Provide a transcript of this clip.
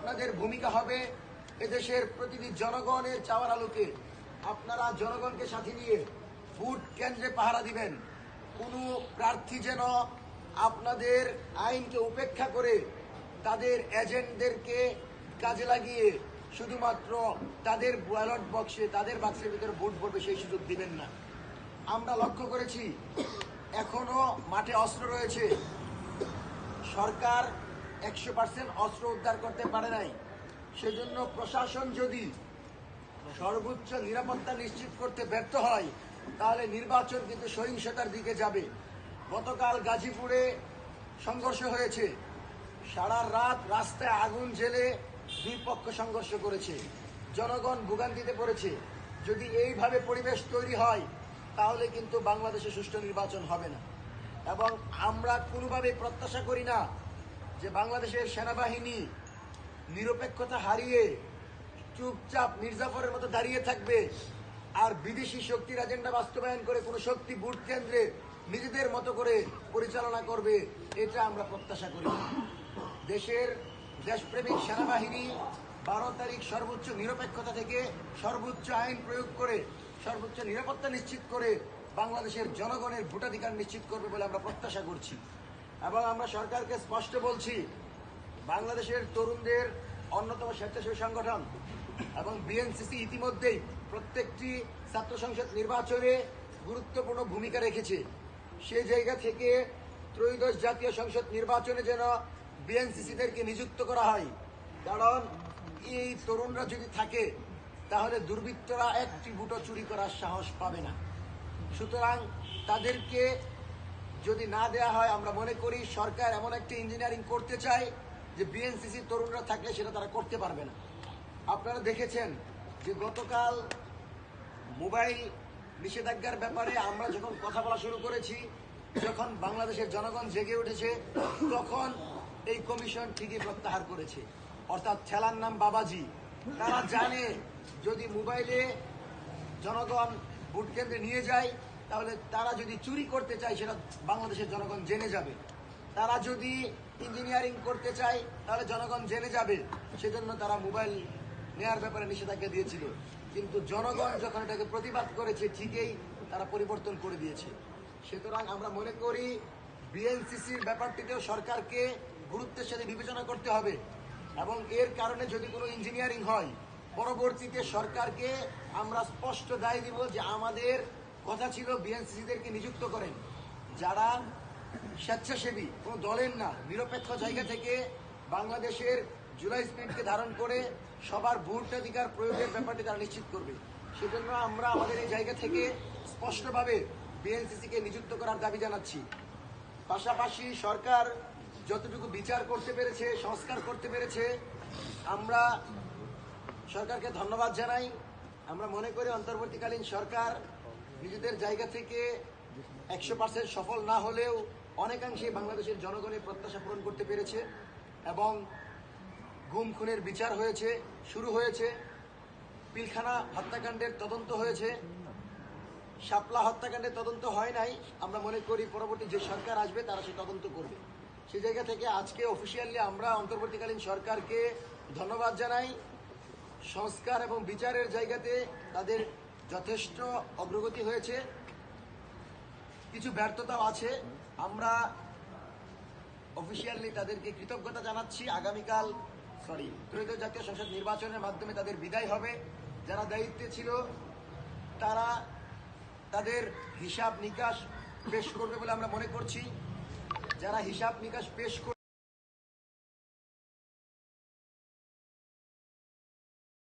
আপনাদের ভূমিকা হবে এদেশের প্রতিটি জনগণের চাওয়ার আলোকে আপনারা জনগণকে সাথে নিয়ে ভোট কেন্দ্রে পাহারা দিবেন। কোনো প্রার্থী যেন আপনাদের আইনকে উপেক্ষা করে তাদের এজেন্টদেরকে কাজে লাগিয়ে শুধুমাত্র তাদের ব্যালট বক্সে তাদের বাক্সের ভিতরে ভোট পড়বে সেই সুযোগ দিবেন না। আমরা লক্ষ্য করেছি এখনো মাঠে অস্ত্র রয়েছে। সরকার 100% অস্ত্র উদ্ধার করতে পারে নাই। সেজন্য প্রশাসন যদি সর্বোচ্চ নিরাপত্তা নিশ্চিত করতে ব্যর্থ হয় তাহলে নির্বাচন কিন্তু সহিংসতার দিকে যাবে। গতকাল গাজীপুরে সংঘর্ষ হয়েছে, সারা রাত রাস্তায় আগুন জ্বেলে দুই পক্ষ সংঘর্ষ করেছে, জনগণ ভোগান্তিতে পড়েছে। যদি এইভাবে পরিবেশ তৈরি হয় তাহলে কিন্তু বাংলাদেশে সুষ্ঠু নির্বাচন হবে না। এবং আমরা কোনোভাবেই প্রত্যাশা করি না যে বাংলাদেশের সেনাবাহিনী নিরপেক্ষতা হারিয়ে চুপচাপ মির্জাফরের মতো দাঁড়িয়ে থাকবে আর বিদেশি শক্তির এজেন্ডা বাস্তবায়ন করে কোনো শক্তি ভোট কেন্দ্রে নিজেদের মতো করে পরিচালনা করবে, এটা আমরা প্রত্যাশা করি না। দেশের দেশপ্রেমিক সেনাবাহিনী 12 তারিখ সর্বোচ্চ নিরপেক্ষতা থেকে সর্বোচ্চ আইন প্রয়োগ করে সর্বোচ্চ নিরাপত্তা নিশ্চিত করে বাংলাদেশের জনগণের ভোটাধিকার নিশ্চিত করবে বলে আমরা প্রত্যাশা করছি। এবং আমরা সরকারকে স্পষ্ট বলছি, বাংলাদেশের তরুণদের অন্যতম স্বেচ্ছাসেবী সংগঠন এবং বিএনসিসি ইতিমধ্যেই প্রত্যেকটি ছাত্র সংসদ নির্বাচনে গুরুত্বপূর্ণ ভূমিকা রেখেছে। সেই জায়গা থেকে ত্রয়োদশ জাতীয় সংসদ নির্বাচনে যেন বিএনসিসিদেরকে নিযুক্ত করা হয়, কারণ এই তরুণরা যদি থাকে তাহলে দুর্বৃত্তরা একটি ভোটও চুরি করার সাহস পাবে না। সুতরাং তাদেরকে যদি না দেয়া হয়, আমরা মনে করি সরকার এমন একটা ইঞ্জিনিয়ারিং করতে চায় যে বিএনসিসি তরুণরা থাকলে সেটা তারা করতে পারবে না। আপনারা দেখেছেন যে গতকাল মোবাইল নিষেধাজ্ঞার ব্যাপারে আমরা যখন কথা বলা শুরু করেছি, যখন বাংলাদেশের জনগণ জেগে উঠেছে, তখন এই কমিশন ঠিকই প্রত্যাহার করেছে। অর্থাৎ ঠেলার নাম বাবাজি। তারা জানে যদি মোবাইলে জনগণ ভোট কেন্দ্রে নিয়ে যায় তাহলে তারা যদি চুরি করতে চায় সেটা বাংলাদেশের জনগণ জেনে যাবে। তারা যদি ইঞ্জিনিয়ারিং করতে চায় তাহলে জনগণ জেনে যাবে। সেজন্য তারা মোবাইল নেয়ার ব্যাপারে নিষেধাজ্ঞা দিয়েছিল। কিন্তু জনগণ যখন এটাকে প্রতিবাদ করেছে ঠিকই তারা পরিবর্তন করে দিয়েছে। সুতরাং আমরা মনে করি বিএনসিসির ব্যাপারটিতেও সরকারকে গুরুত্বের সাথে বিবেচনা করতে হবে এবং এর কারণে যদি কোনো ইঞ্জিনিয়ারিং হয় পরবর্তীতে সরকারকে আমরা স্পষ্ট দায় দিব যে আমাদের কথা ছিল বিএনসিসিদেরকে নিযুক্ত করেন যারা স্বেচ্ছাসেবী, কোনো দলের না, নিরপেক্ষ জায়গা থেকে বাংলাদেশের জুলাই স্পিরিটকে ধারণ করে সবার ভোটাধিকার প্রয়োগের ব্যাপারটি তারা নিশ্চিত করবে। সেজন্য আমরা আমাদের এই জায়গা থেকে স্পষ্টভাবে বিএনসিসিকে নিযুক্ত করার দাবি জানাচ্ছি। পাশাপাশি সরকার যতটুকু বিচার করতে পেরেছে, সংস্কার করতে পেরেছে, আমরা সরকারকে ধন্যবাদ জানাই। আমরা মনে করি অন্তর্বর্তীকালীন সরকার নিজেদের জায়গা থেকে 100% সফল না হলেও অনেকাংশেই বাংলাদেশের জনগণের প্রত্যাশা পূরণ করতে পেরেছে এবং গুম খুনের বিচার হয়েছে, শুরু হয়েছে, পিলখানা হত্যাকাণ্ডের তদন্ত হয়েছে, শাপলা হত্যাকাণ্ডের তদন্ত হয় নাই। আমরা মনে করি পরবর্তী যে সরকার আসবে তারা সে তদন্ত করবে। সেই জায়গা থেকে আজকে অফিসিয়ালি আমরা অন্তর্বর্তীকালীন সরকারকে ধন্যবাদ জানাই। সংস্কার এবং বিচারের জায়গাতে তাদের যথেষ্ট অগ্রগতি হয়েছে, কিছু ব্যর্থতাও আছে। আমরা অফিসিয়ালি তাদেরকে কৃতজ্ঞতা জানাচ্ছি। আগামীকাল ত্রয়োদশ জাতীয় সংসদ নির্বাচনের মাধ্যমে তাদের বিদায় হবে। যারা দায়িত্বে ছিল তারা তাদের হিসাব নিকাশ পেশ করবে বলে আমরা মনে করছি। যারা হিসাব নিকাশ পেশ